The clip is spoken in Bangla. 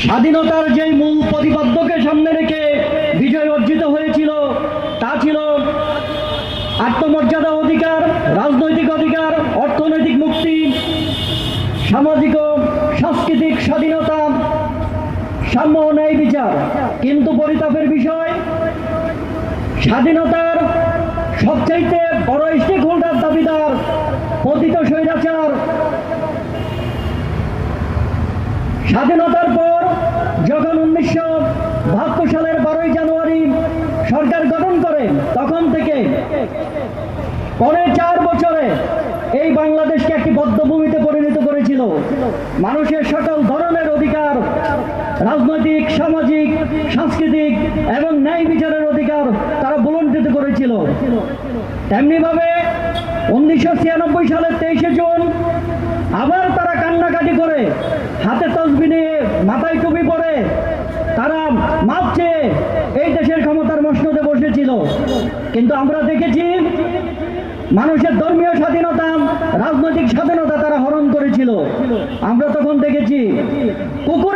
স্বাধীনতার যে মূল প্রতিপাদ্যকে সামনে রেখে বিজয় অর্জিত হয়েছিল তা ছিল আত্মমর্যাদা অধিকার, রাজনৈতিক অধিকার, অর্থনৈতিক মুক্তি, সামাজিক ও সাংস্কৃতিক স্বাধীনতা, সাম্য ও ন্যায় বিচার। কিন্তু পরিতাপের বিষয়, স্বাধীনতার সবচাইতে বড় স্টেক হোল্ডার দাবিদার পতিত স্বৈরাচার স্বাধীনতার পর যখন 1972 সালের 12ই জানুয়ারি সরকার গঠন করে, তখন থেকে পরে 4 বছরে এই বাংলাদেশকে একটি বদ্ধভূমিতে পরিণত করেছিল। মানুষের সকল ধরনের অধিকার, রাজনৈতিক, সামাজিক, সাংস্কৃতিক এবং ন্যায় বিচারের অধিকার তারা বলণ্ঠিত করেছিল। তেমনিভাবে 1996 সালের 23শে জুন আবার তারা কান্নাকাটি করে, হাতে তসবিহ নিয়ে, মাথায় টুপি পরে তারা মাপ চেয়ে এই দেশের ক্ষমতার মসনদে বসেছিল। কিন্তু আমরা দেখেছি মানুষের ধর্মীয় স্বাধীনতা, রাজনৈতিক স্বাধীনতা তারা হরণ করেছিল। আমরা তখন দেখেছি কুকুর